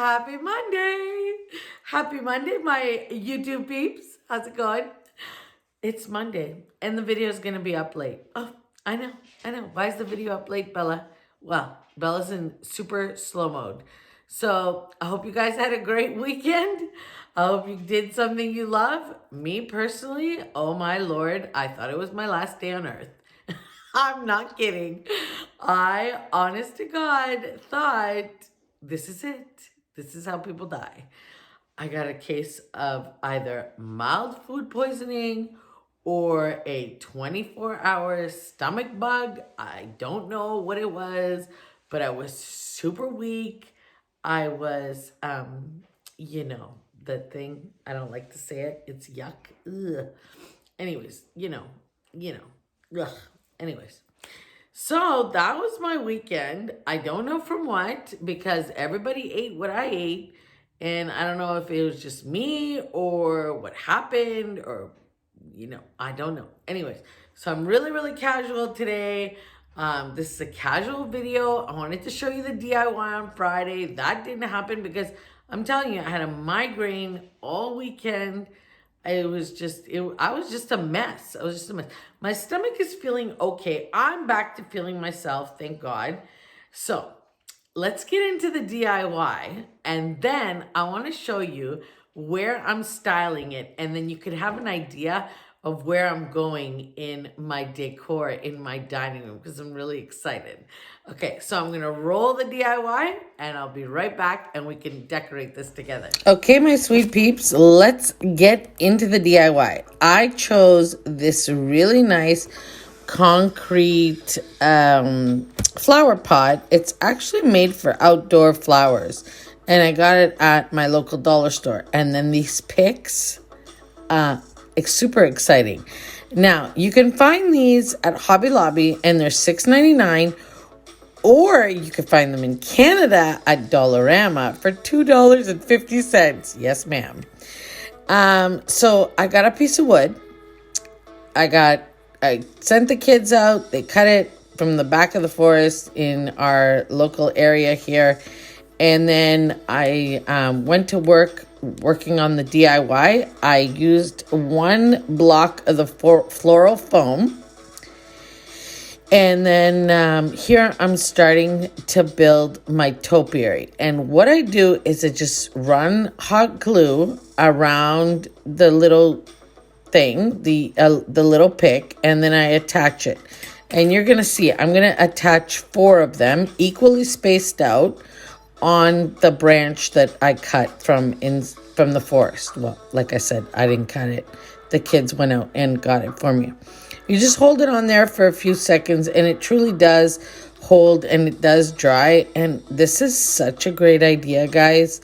Happy Monday. Happy Monday, my YouTube peeps. How's it going? It's Monday and the video is going to be up late. Oh, I know. Why is the video up late, Bella? Well, Bella's in super slow mode. So I hope you guys had a great weekend. I hope you did something you love. Me personally, oh my Lord, I thought it was my last day on earth. I'm not kidding. I, honest to God, thought this is it. This is how people die. I got a case of either mild food poisoning or a 24-hour stomach bug. I don't know what it was, but I was super weak. I was, the thing, I don't like to say it. It's yuck. Ugh. Anyways, ugh. Anyways. So that was my weekend. I don't know from what, because everybody ate what I ate. And I don't know if it was just me or what happened or, I don't know. Anyways, so I'm really, really casual today. This is a casual video. I wanted to show you the DIY on Friday. That didn't happen because I'm telling you, I had a migraine all weekend. I was just a mess. My stomach is feeling okay. I'm back to feeling myself, thank God. So let's get into the DIY. And then I want to show you where I'm styling it. And then you could have an idea of where I'm going in my decor in my dining room because I'm really excited. Okay, so I'm gonna roll the DIY and I'll be right back and we can decorate this together. Okay, my sweet peeps, let's get into the DIY. I chose this really nice concrete flower pot. It's actually made for outdoor flowers and I got it at my local dollar store. And then these picks, it's super exciting. Now, you can find these at Hobby Lobby and they're $6.99, or you can find them in Canada at Dollarama for $2.50. Yes, ma'am. So I got a piece of wood. I sent the kids out. They cut it from the back of the forest in our local area here. And then I went to working on the DIY. I used one block of the floral foam. And then here I'm starting to build my topiary. And what I do is I just run hot glue around the little thing, the little pick, and then I attach it. And you're going to see, I'm going to attach 4 of them equally spaced out on the branch that I cut from the forest. Well, like I said, I didn't cut it. The kids went out and got it for me. You just hold it on there for a few seconds and it truly does hold and it does dry. And this is such a great idea, guys.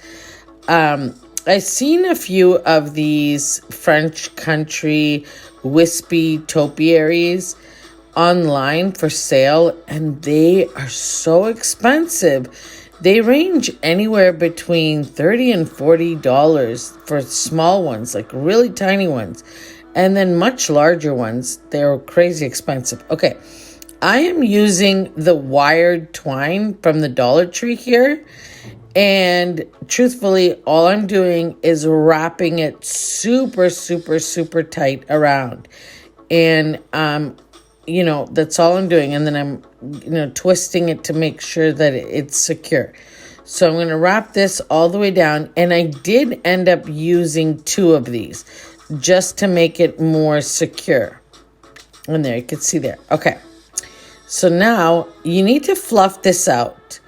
I've seen a few of these French country wispy topiaries online for sale and they are so expensive. They range anywhere between $30 and $40 for small ones, like really tiny ones. And then much larger ones, they're crazy expensive. Okay, I am using the wired twine from the Dollar Tree here. And truthfully, all I'm doing is wrapping it super, super, super tight around. And, that's all I'm doing. And then I'm, twisting it to make sure that it's secure. So I'm going to wrap this all the way down. And I did end up using 2 of these just to make it more secure. And there, you can see there. Okay. So now you need to fluff this out.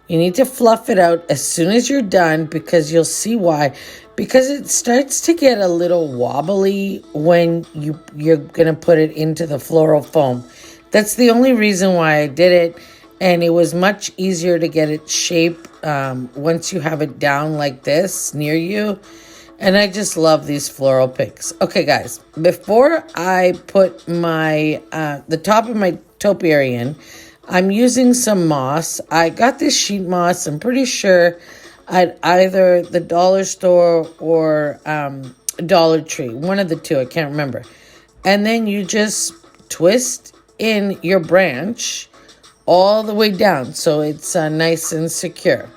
You need to fluff it out as soon as you're done because you'll see why. Because it starts to get a little wobbly when you're going to put it into the floral foam. That's the only reason why I did it. And it was much easier to get it shaped once you have it down like this near you. And I just love these floral picks. Okay, guys, before I put my the top of my topiary in, I'm using some moss. I got this sheet moss. I'm pretty sure at either the dollar store or Dollar Tree. One of the 2. I can't remember. And then you just twist in your branch all the way down so it's nice and secure.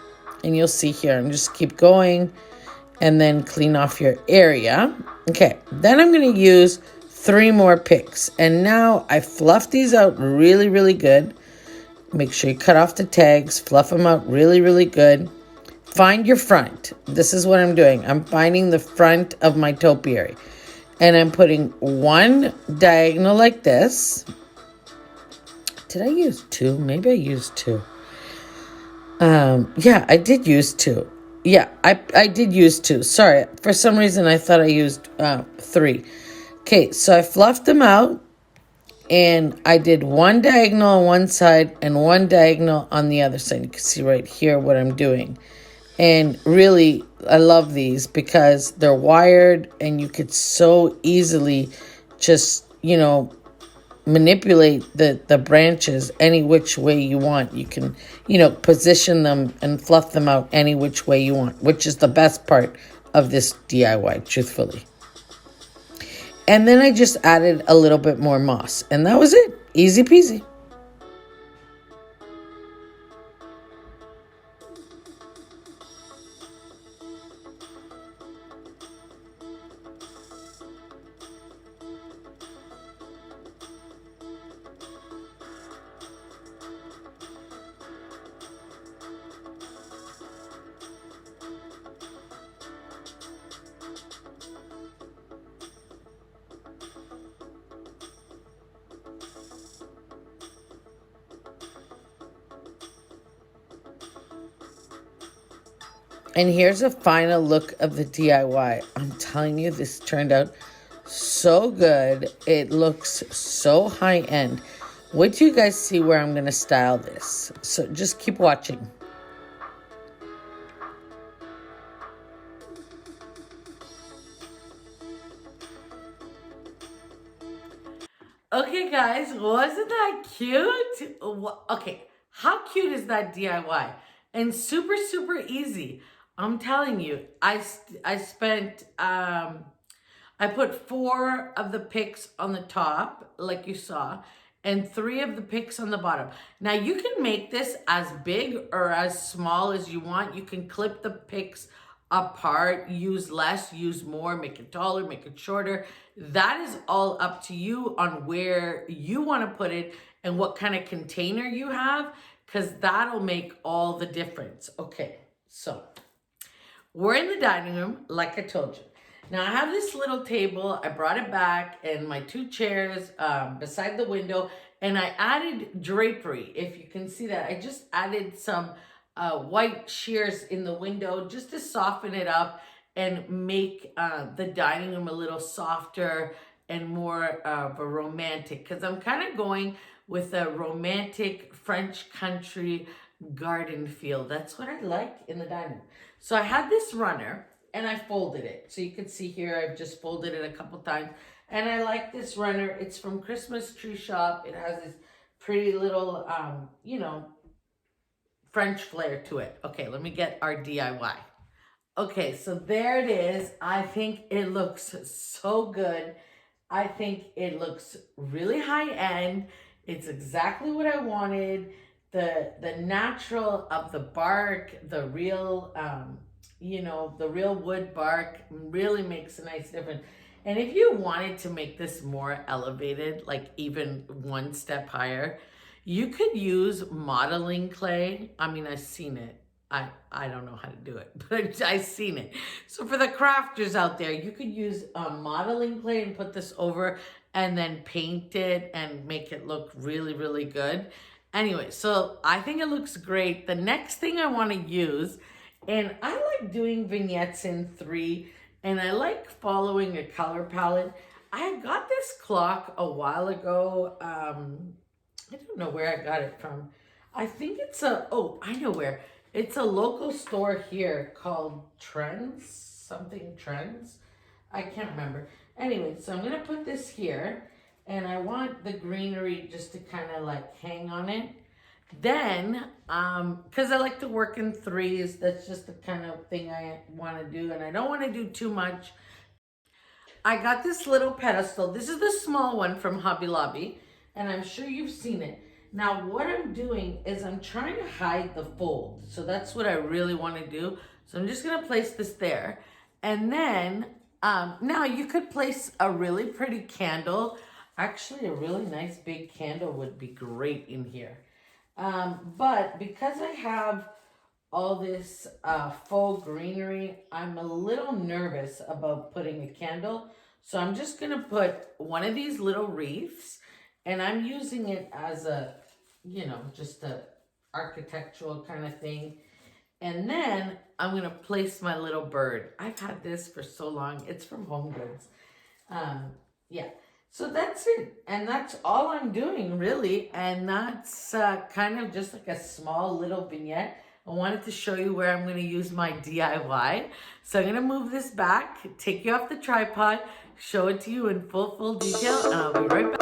And you'll see here, I'm just keep going and then clean off your area. Okay, then I'm gonna use 3 more picks. And now I fluff these out really, really good. Make sure you cut off the tags, fluff them out really, really good. Find your front. This is what I'm doing. I'm finding the front of my topiary. And I'm putting 1 diagonal like this. Did I use 2? Maybe I used 2. Yeah, I did use 2. Yeah, I did use 2. Sorry, for some reason I thought I used 3. Okay, so I fluffed them out. And I did 1 diagonal on one side and 1 diagonal on the other side. You can see right here what I'm doing. And really, I love these because they're wired and you could so easily just, manipulate the branches any which way you want. You can, position them and fluff them out any which way you want, which is the best part of this DIY, truthfully. And then I just added a little bit more moss. And that was it. Easy peasy. And here's a final look of the DIY. I'm telling you, this turned out so good. It looks so high end. Wait till you guys see where I'm going to style this. So just keep watching. Okay, guys, wasn't that cute? Okay, how cute is that DIY? And super, super easy. I'm telling you, I spent, I put 4 of the picks on the top, like you saw, and 3 of the picks on the bottom. Now, you can make this as big or as small as you want. You can clip the picks apart, use less, use more, make it taller, make it shorter. That is all up to you on where you want to put it and what kind of container you have, because that'll make all the difference. Okay, so we're in the dining room, like I told you. Now I have this little table. I brought it back and my 2 chairs beside the window, and I added drapery. If you can see that, I just added some white shears in the window just to soften it up and make the dining room a little softer and more of a romantic, because I'm kind of going with a romantic French country garden feel. That's what I like in the dining room. So I had this runner and I folded it. So you can see here, I've just folded it a couple times. And I like this runner. It's from Christmas Tree Shop. It has this pretty little, French flair to it. Okay, let me get our DIY. Okay, so there it is. I think it looks so good. I think it looks really high end. It's exactly what I wanted. The natural of the bark, the real the real wood bark really makes a nice difference. And if you wanted to make this more elevated, like even 1 step higher, you could use modeling clay. I mean, I've seen it. I don't know how to do it, but I've seen it. So for the crafters out there, you could use modeling clay and put this over and then paint it and make it look really, really good. Anyway, so I think it looks great. The next thing I want to use, and I like doing vignettes in 3, and I like following a color palette. I got this clock a while ago. I don't know where I got it from. I think it's I know where. It's a local store here called Trends, something Trends. I can't remember. Anyway, so I'm going to put this here, and I want the greenery just to kind of like hang on it. Then, because I like to work in 3s, that's just the kind of thing I want to do, and I don't want to do too much. I got this little pedestal. This is the small one from Hobby Lobby, and I'm sure you've seen it. Now what I'm doing is I'm trying to hide the fold. So that's what I really want to do. So I'm just going to place this there. And then now you could place a really pretty candle. Actually, a really nice big candle would be great in here. But because I have all this faux greenery, I'm a little nervous about putting a candle. So I'm just going to put one of these little wreaths, and I'm using it as a, you know, just a architectural kind of thing. And then I'm going to place my little bird. I've had this for so long. It's from Home Goods. Yeah. So that's it. And that's all I'm doing, really. And that's kind of just like a small little vignette. I wanted to show you where I'm going to use my DIY. So I'm going to move this back, take you off the tripod, show it to you in full detail, and I'll be right back.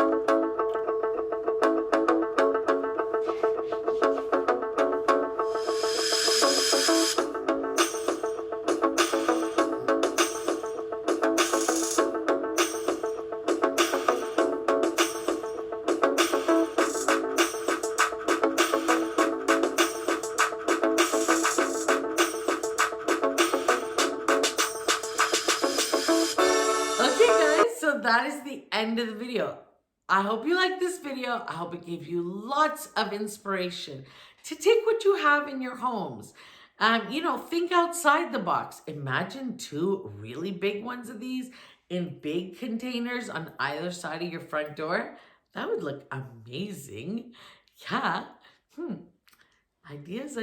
So that is the end of the video. I hope you liked this video. I hope it gave you lots of inspiration to take what you have in your homes. You know, think outside the box. Imagine 2 really big ones of these in big containers on either side of your front door. That would look amazing. Yeah. Ideas.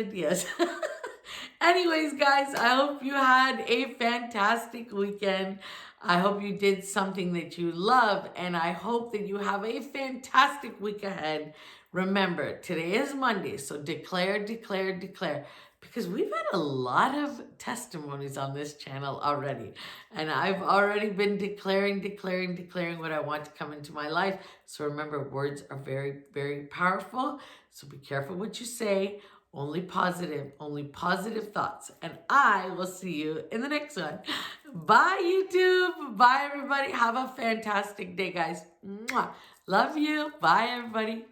Anyways, guys, I hope you had a fantastic weekend. I hope you did something that you love, and I hope that you have a fantastic week ahead. Remember, today is Monday, so declare, because we've had a lot of testimonies on this channel already, and I've already been declaring what I want to come into my life. So remember, words are very powerful, so be careful what you say. Only positive thoughts. And I will see you in the next one. Bye, YouTube. Bye, everybody. Have a fantastic day, guys. Mwah. Love you. Bye, everybody.